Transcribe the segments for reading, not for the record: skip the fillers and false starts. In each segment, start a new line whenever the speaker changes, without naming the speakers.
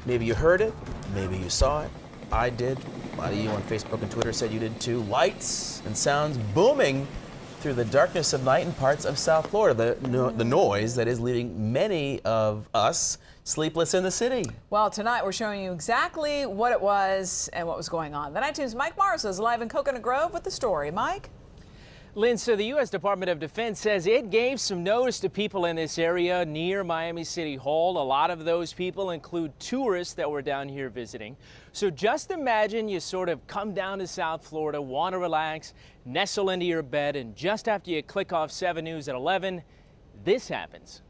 Maybe you heard it, maybe you saw it. I did. A lot of you on Facebook and Twitter said you did too. Lights and sounds booming through the darkness of night in parts of South Florida. The noise that is leaving many of us sleepless in the city.
Well, tonight we're showing you exactly what it was and what was going on. The Night Team's Mike Marza is live in Coconut Grove with the story. Mike?
Lynn, so the U.S. Department of Defense says it gave some notice to people in this area near Miami City Hall. A lot of those people include tourists that were down here visiting. So just imagine you sort of come down to South Florida, want to relax, nestle into your bed, and just after you click off 7 News at 11, this happens.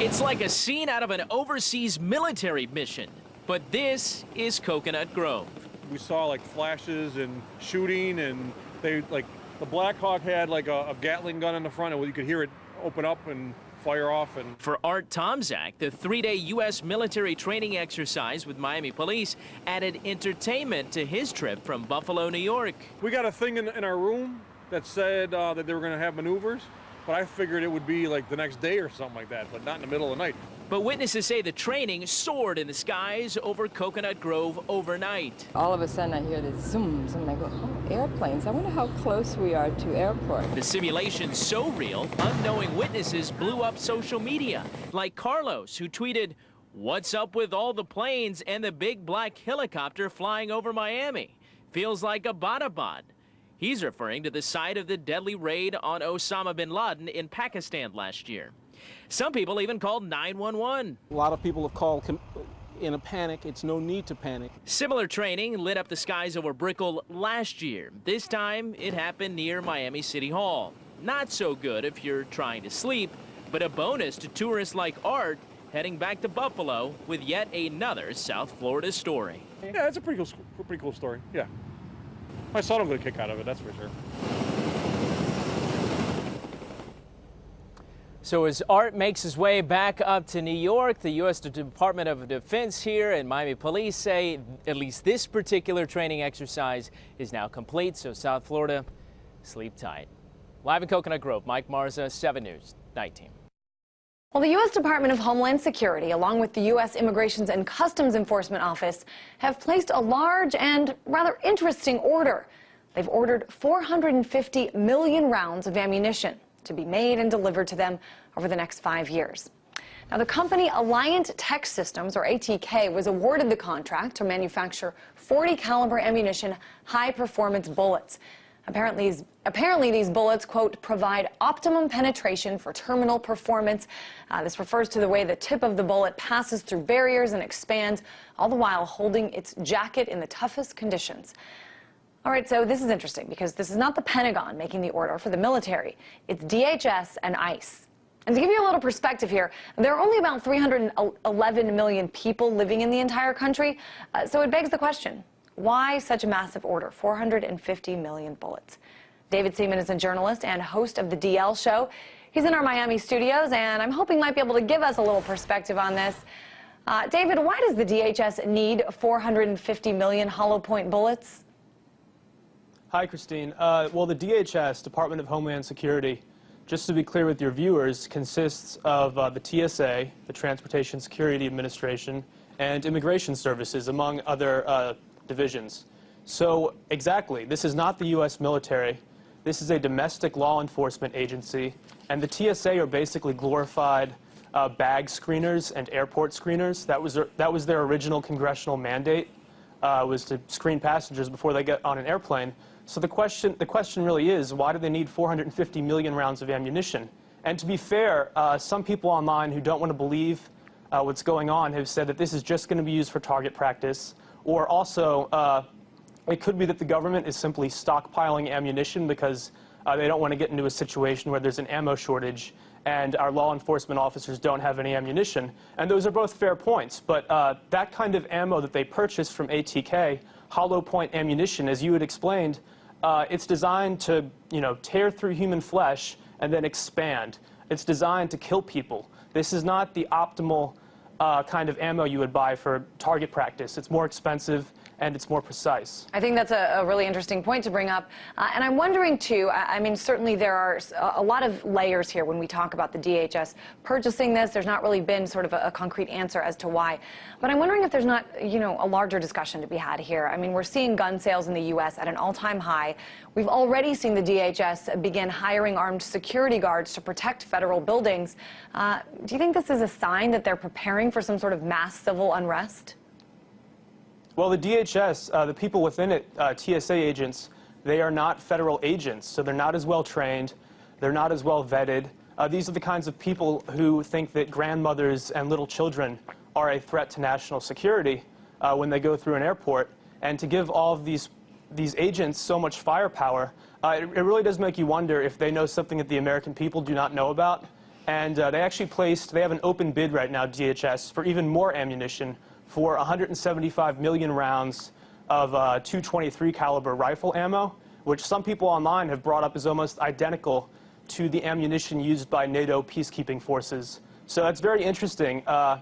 It's like a scene out of an overseas military mission, but this is Coconut Grove.
We saw like flashes and shooting, and they like the Black Hawk had like a Gatling gun in the front, and you could hear it open up and fire off. And
for Art Tomczak, the 3-day U.S. military training exercise with Miami police added entertainment to his trip from Buffalo, New York.
We got a thing in our room that said that they were going to have maneuvers, but I figured it would be like the next day or something like that, but not in the middle of the night.
But witnesses say the training soared in the skies over Coconut Grove overnight.
All of a sudden I hear this zoom, and I go, oh, airplanes. I wonder how close we are to airport.
The simulation's so real, unknowing witnesses blew up social media, like Carlos, who tweeted, "What's up with all the planes and the big black helicopter flying over Miami? Feels like a Abbottabad." He's referring to the site of the deadly raid on Osama bin Laden in Pakistan last year. Some people even called 911.
A lot of people have called in a panic. It's no need to panic.
Similar training lit up the skies over Brickell last year. This time, it happened near Miami City Hall. Not so good if you're trying to sleep, but a bonus to tourists like Art heading back to Buffalo with yet another South Florida story.
Yeah, it's a pretty cool story. Yeah, my son will get a kick out of it, that's for sure.
So as Art makes his way back up to New York, the U.S. Department of Defense here and Miami police say at least this particular training exercise is now complete. So South Florida, sleep tight. Live in Coconut Grove, Mike Marza, 7 News, Night Team.
Well, the U.S. Department of Homeland Security, along with the U.S. Immigrations and Customs Enforcement Office, have placed a large and rather interesting order. They've ordered 450 million rounds of ammunition to be made and delivered to them over the next 5 years. Now, the company Alliant Tech Systems, or ATK, was awarded the contract to manufacture 40 caliber ammunition high-performance bullets. Apparently these bullets, quote, provide optimum penetration for terminal performance. This refers to the way the tip of the bullet passes through barriers and expands, all the while holding its jacket in the toughest conditions. All right, so this is interesting because this is not the Pentagon making the order for the military. It's DHS and ICE. And to give you a little perspective here, there are only about 311 million people living in the entire country. So it begs the question, why such a massive order, 450 million bullets? David Seaman is a journalist and host of the DL Show. He's in our Miami studios, and I'm hoping he might be able to give us a little perspective on this. David, why does the DHS need 450 million hollow point bullets?
Hi, Christine. Well, the DHS, Department of Homeland Security, just to be clear with your viewers, consists of the TSA, the Transportation Security Administration, and Immigration Services, among other divisions. So, exactly, this is not the U.S. military. This is a domestic law enforcement agency, and the TSA are basically glorified bag screeners and airport screeners. That was their original congressional mandate, was to screen passengers before they get on an airplane. So the question really is, why do they need 450 million rounds of ammunition? And to be fair, some people online who don't want to believe what's going on have said that this is just going to be used for target practice, or also it could be that the government is simply stockpiling ammunition because they don't want to get into a situation where there's an ammo shortage and our law enforcement officers don't have any ammunition. And those are both fair points, but that kind of ammo that they purchased from ATK, hollow point ammunition, as you had explained, it's designed to, tear through human flesh and then expand. It's designed to kill people. This is not the optimal kind of ammo you would buy for target practice. It's more expensive, and it's more precise.
I think that's a really interesting point to bring up. And I'm wondering, too, I mean, certainly there are a lot of layers here when we talk about the DHS purchasing this. There's not really been sort of a concrete answer as to why. But I'm wondering if there's not, a larger discussion to be had here. I mean, we're seeing gun sales in the U.S. at an all-time high. We've already seen the DHS begin hiring armed security guards to protect federal buildings. Do you think this is a sign that they're preparing for some sort of mass civil unrest?
Well, the DHS, the people within it, TSA agents, they are not federal agents, so they're not as well trained, they're not as well vetted. These are the kinds of people who think that grandmothers and little children are a threat to national security when they go through an airport. And to give all of these agents so much firepower, it really does make you wonder if they know something that the American people do not know about. And they have an open bid right now, DHS, for even more ammunition, for 175 million rounds of .223 caliber rifle ammo, which some people online have brought up is almost identical to the ammunition used by NATO peacekeeping forces. So that's very interesting. Are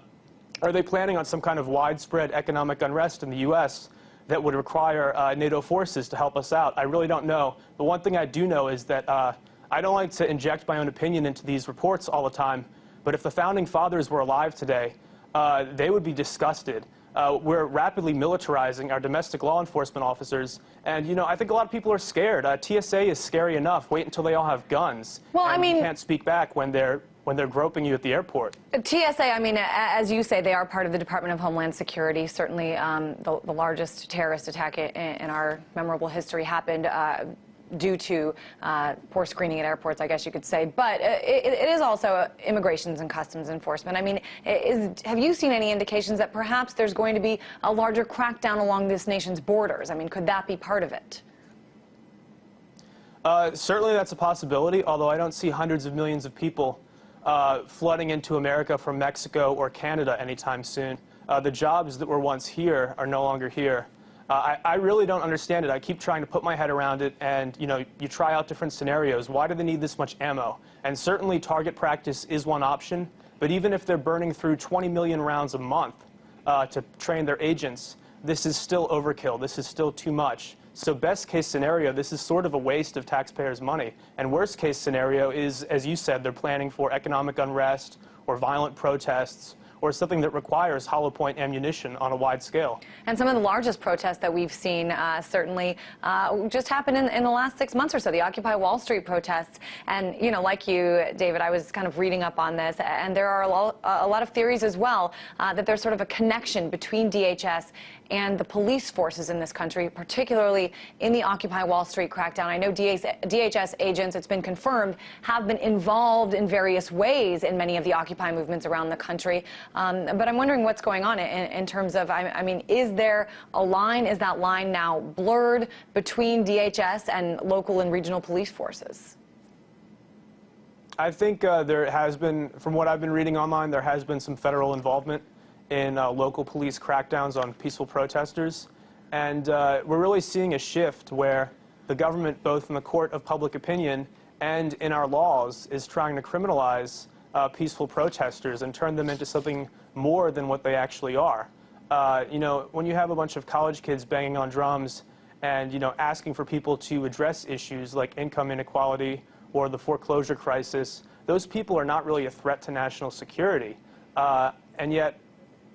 they planning on some kind of widespread economic unrest in the U.S. that would require NATO forces to help us out? I really don't know. But one thing I do know is that I don't like to inject my own opinion into these reports all the time, but if the Founding Fathers were alive today, they would be disgusted. We're rapidly militarizing our domestic law enforcement officers, and I think a lot of people are scared. TSA is scary enough. Wait until they all have guns.
Well,
and
I mean,
you can't speak back when they're groping you at the airport.
TSA, I mean, as you say, they are part of the Department of Homeland Security. Certainly, the largest terrorist attack in our memorable history happened due to poor screening at airports, I guess you could say. But it is also immigrations and customs enforcement. I mean, have you seen any indications that perhaps there's going to be a larger crackdown along this nation's borders? I mean, could that be part of it?
Certainly that's a possibility, although I don't see hundreds of millions of people flooding into America from Mexico or Canada anytime soon. The jobs that were once here are no longer here. I really don't understand it. I keep trying to put my head around it, and you try out different scenarios. Why do they need this much ammo? And certainly target practice is one option, but even if they're burning through 20 million rounds a month to train their agents, this is still overkill. This is still too much. So best case scenario, this is sort of a waste of taxpayers' money. And worst case scenario is, as you said, they're planning for economic unrest or violent protests, or something that requires hollow point ammunition on a wide scale.
And some of the largest protests that we've seen certainly just happened in the last 6 months or so, the Occupy Wall Street protests. And, like you, David, I was kind of reading up on this, and there are a lot of theories as well that there's sort of a connection between DHS and the police forces in this country, particularly in the Occupy Wall Street crackdown. I know DHS agents, it's been confirmed, have been involved in various ways in many of the Occupy movements around the country. But I'm wondering what's going on in terms of, I mean, is there a line? Is that line now blurred between DHS and local and regional police forces?
I think there has been, from what I've been reading online, there has been some federal involvement in local police crackdowns on peaceful protesters. And we're really seeing a shift where the government, both in the court of public opinion and in our laws, is trying to criminalize peaceful protesters and turn them into something more than what they actually are. When you have a bunch of college kids banging on drums and, asking for people to address issues like income inequality or the foreclosure crisis, those people are not really a threat to national security. And yet,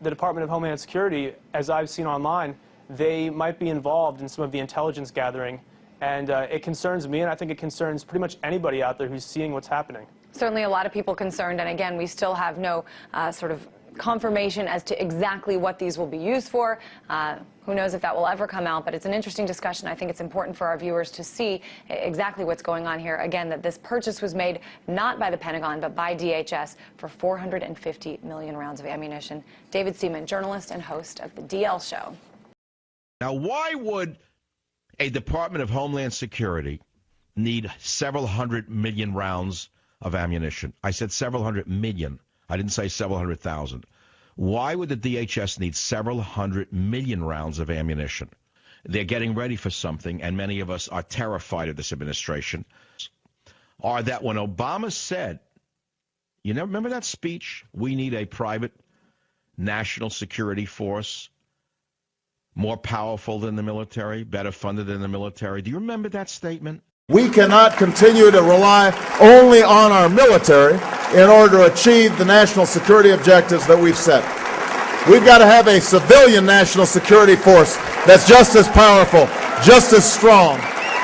the Department of Homeland Security, as I've seen online, they might be involved in some of the intelligence gathering. And it concerns me, and I think it concerns pretty much anybody out there who's seeing what's happening.
Certainly a lot of people concerned, and again, we still have no sort of confirmation as to exactly what these will be used for. Who knows if that will ever come out, but it's an interesting discussion. I think it's important for our viewers to see exactly what's going on here. Again, that this purchase was made not by the Pentagon, but by DHS for 450 million rounds of ammunition. David Seaman, journalist and host of the DL Show.
Now, why would a Department of Homeland Security need several hundred million rounds of ammunition? I said several hundred million. I didn't say several hundred thousand. Why would the DHS need several hundred million rounds of ammunition? They're getting ready for something, and many of us are terrified of this administration. Or that when Obama said, remember that speech, we need a private national security force? more powerful than the military, better funded than the military. Do you remember that statement?
We cannot continue to rely only on our military in order to achieve the national security objectives that we've set. We've got to have a civilian national security force that's just as powerful, just as strong,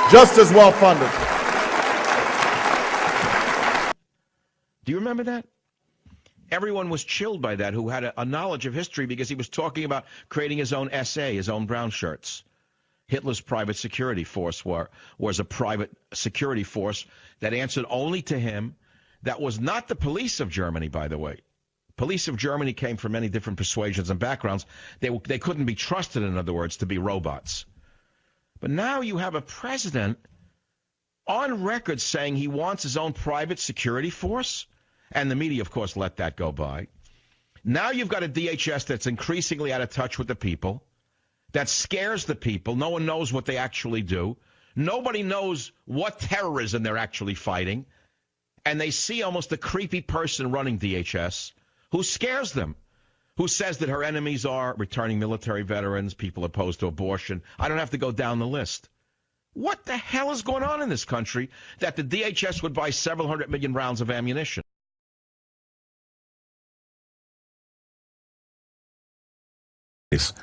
just as well funded.
Do you remember that? Everyone was chilled by that who had a knowledge of history because he was talking about creating his own SA, his own brown shirts. Hitler's private security force was a private security force that answered only to him. That was not the police of Germany, by the way. Police of Germany came from many different persuasions and backgrounds. They couldn't be trusted, in other words, to be robots. But now you have a president on record saying he wants his own private security force, and the media, of course, let that go by. Now you've got a DHS that's increasingly out of touch with the people, that scares the people. No one knows what they actually do. Nobody knows what terrorism they're actually fighting. And they see almost a creepy person running DHS who scares them, who says that her enemies are returning military veterans, people opposed to abortion. I don't have to go down the list. What the hell is going on in this country that the DHS would buy several 100 million rounds of ammunition?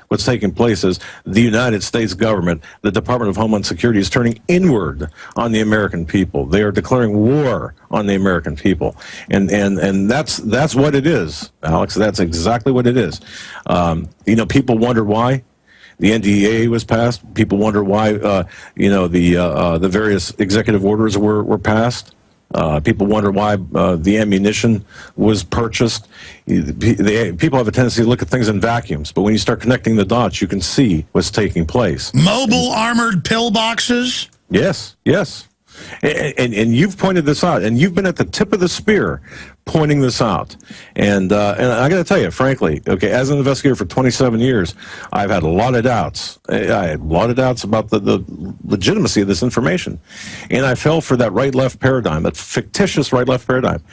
What's taking place is the United States government, the Department of Homeland Security, is turning inward on the American people. They are declaring war on the American people, and that's what it is, Alex. That's exactly what it is. People wonder why the NDAA was passed. People wonder why the various executive orders were passed. People wonder why the ammunition was purchased. People have a tendency to look at things in vacuums, but when you start connecting the dots, you can see what's taking place.
Mobile armored pillboxes?
Yes, yes. And you've pointed this out, and you've been at the tip of the spear pointing this out. And I got to tell you, frankly, okay, as an investigator for 27 years, I've had a lot of doubts. I had a lot of doubts about the legitimacy of this information. And I fell for that right-left paradigm, that fictitious right-left paradigm.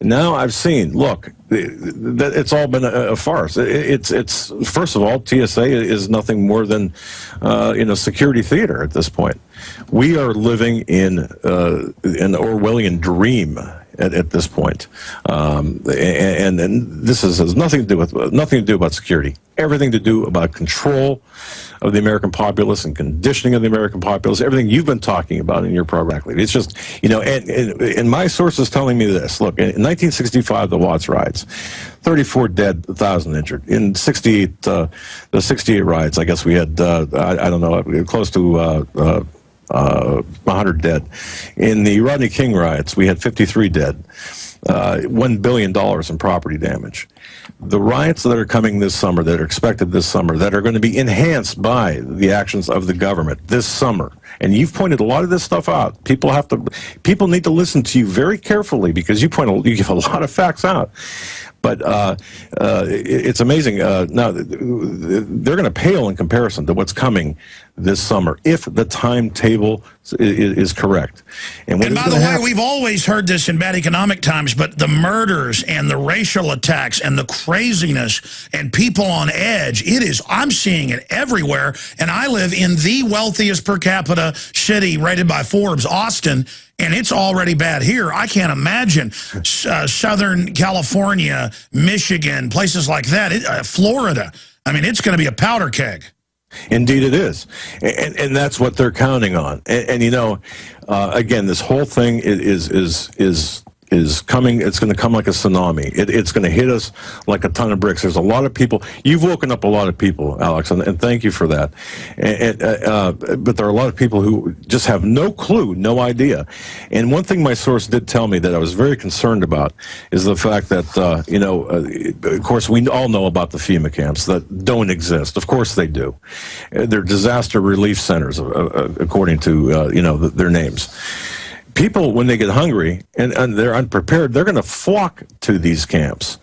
Now I've seen, look, it's all been a farce. It's first of all, TSA is nothing more than security theater at this point. We are living in an Orwellian dream at this point, and this has nothing to do about security. Everything to do about control of the American populace and conditioning of the American populace. Everything you've been talking about in your program. It's just, and my sources telling me this. Look, in 1965, the Watts riots, 34 dead, 1,000 injured. In 68, the 68 riots, I guess we had, I don't know, close to 100 dead. In the Rodney King riots, we had 53 dead, $1 billion in property damage. The riots that are coming this summer, that are expected this summer, that are going to be enhanced by the actions of the government this summer, and you've pointed a lot of this stuff out. People need to listen to you very carefully because you give a lot of facts out. But it's amazing. Now, they're going to pale in comparison to what's coming this summer if the timetable is correct. And by the way,
we've always heard this in bad economic times, but the murders and the racial attacks and the craziness and people on edge, I'm seeing it everywhere. And I live in the wealthiest per capita city rated by Forbes, Austin, and it's already bad here. I can't imagine Southern California, Michigan, places like that, Florida. I mean, it's going to be a powder keg.
Indeed it is. And that's what they're counting on. And again, this whole thing is coming. It's going to come like a tsunami. It's going to hit us like a ton of bricks. There's a lot of people. You've woken up a lot of people, Alex, and thank you for that. But there are a lot of people who just have no clue, no idea. And one thing my source did tell me that I was very concerned about is the fact that, of course, we all know about the FEMA camps that don't exist. Of course they do. They're disaster relief centers, according to, their names. People, when they get hungry and they're unprepared, they're going to flock to these camps.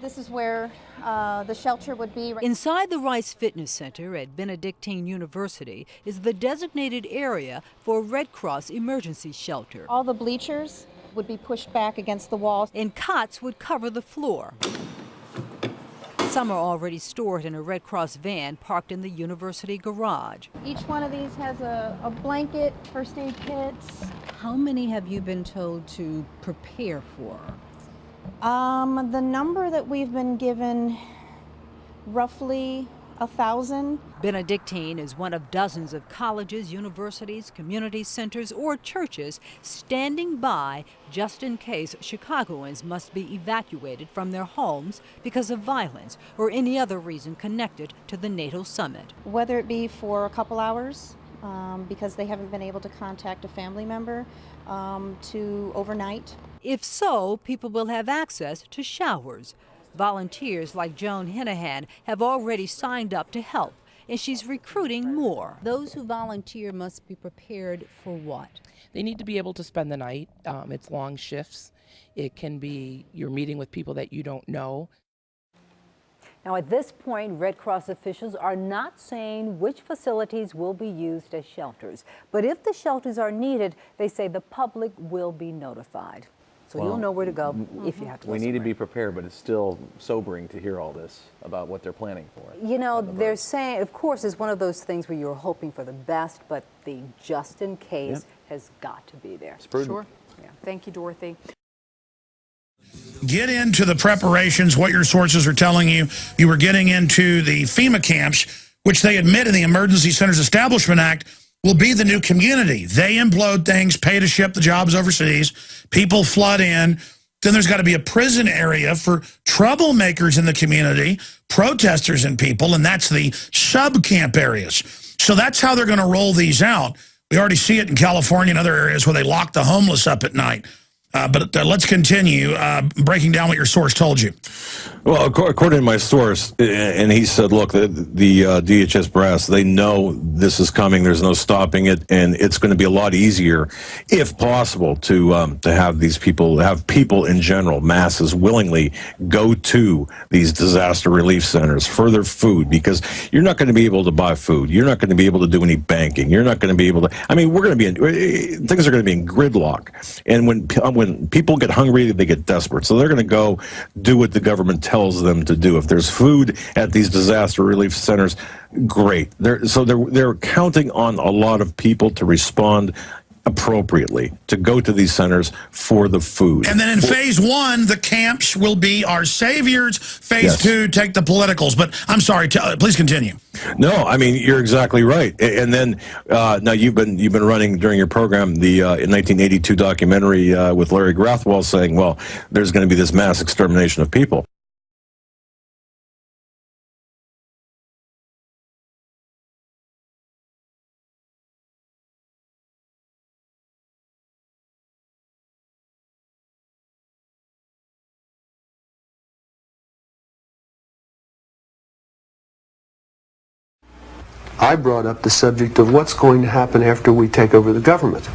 This is where the shelter would be.
Inside the Rice Fitness Center at Benedictine University is the designated area for a Red Cross emergency shelter.
All the bleachers would be pushed back against the walls.
And cots would cover the floor. Some are already stored in a Red Cross van parked in the university garage.
Each one of these has a blanket, first aid kits.
How many have you been told to prepare for?
The number that we've been given, roughly 1,000.
Benedictine is one of dozens of colleges, universities, community centers, or churches standing by just in case Chicagoans must be evacuated from their homes because of violence or any other reason connected to the NATO summit.
Whether it be for a couple hours, because they haven't been able to contact a family member, to overnight.
If so, people will have access to showers. Volunteers like Joan Hinahan have already signed up to help, and she's recruiting more.
Those who volunteer must be prepared for what?
They need to be able to spend the night. It's long shifts. It can be you're meeting with people that you don't know.
Now, at this point, Red Cross officials are not saying which facilities will be used as shelters. But if the shelters are needed, they say the public will be notified. So you'll know where to go if you have to go
We need to
somewhere.
be prepared, but it's still sobering to hear all this about what they're planning for.
You know, they're saying, of course, it's one of those things where you're hoping for the best, but the just in case has got to be there.
It's prudent.
Sure. Yeah. Thank you, Dorothy.
Get into the preparations, what your sources are telling you. You were getting into the FEMA camps, which they admit in the Emergency Centers Establishment Act will be the new community. They implode things, pay to ship the jobs overseas, people flood in. Then there's got to be a prison area for troublemakers in the community, protesters and people, and that's the sub-camp areas. So that's how they're going to roll these out. We already see it in California and other areas where they lock the homeless up at night. But let's continue breaking down what your source told you.
Well, according to my source, and he said, look, the DHS brass, they know this is coming. There's no stopping it, and it's going to be a lot easier, if possible, to have these people, have people in general, masses, willingly go to these disaster relief centers for their food, because you're not going to be able to buy food. You're not going to be able to do any banking. You're not going to be able to. I mean, we're going to be things are going to be in gridlock, and when people get hungry, they get desperate. So they're going to go do what the government tells them to do. If there's food at these disaster relief centers, great. They're counting on a lot of people to respond appropriately, to go to these centers for the food.
And then in phase one, the camps will be our saviors. Phase two, take the politicals. But I'm sorry, please continue.
No, I mean, you're exactly right. And then now you've been running during your program the in 1982 documentary with Larry Grathwohl saying, well, there's going to be this mass extermination of people.
I brought up the subject of what's going to happen after we take over the government.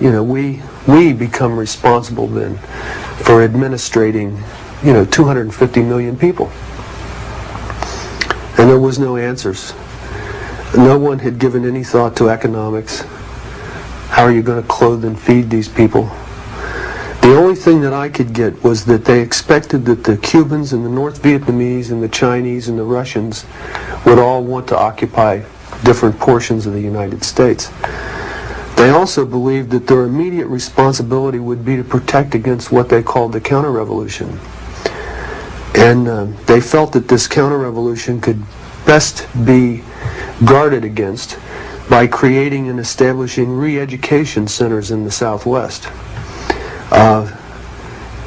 You know, we become responsible then for administrating, 250 million people. And there was no answers. No one had given any thought to economics. How are you going to clothe and feed these people? The only thing that I could get was that they expected that the Cubans and the North Vietnamese and the Chinese and the Russians would all want to occupy different portions of the United States. They also believed that their immediate responsibility would be to protect against what they called the counter-revolution. And they felt that this counter-revolution could best be guarded against by creating and establishing re-education centers in the Southwest,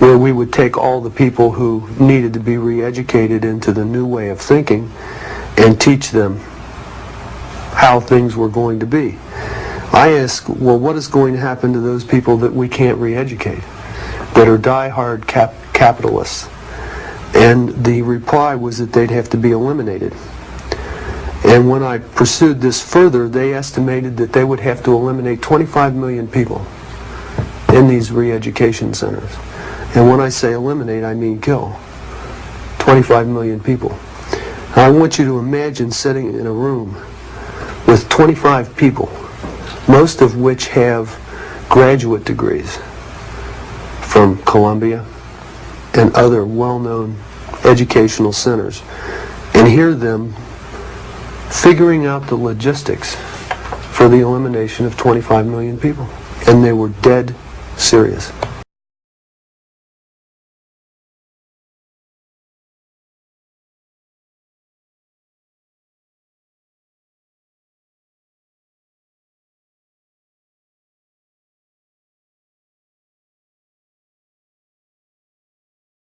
where we would take all the people who needed to be re-educated into the new way of thinking and teach them how things were going to be. I ask, well, what is going to happen to those people that we can't re-educate, that are die-hard capitalists? And the reply was that they'd have to be eliminated. And when I pursued this further, they estimated that they would have to eliminate 25 million people in these re-education centers. And when I say eliminate, I mean kill. 25 million people. I want you to imagine sitting in a room with 25 people, most of which have graduate degrees from Columbia and other well-known educational centers and hear them figuring out the logistics for the elimination of 25 million people. And they were dead serious.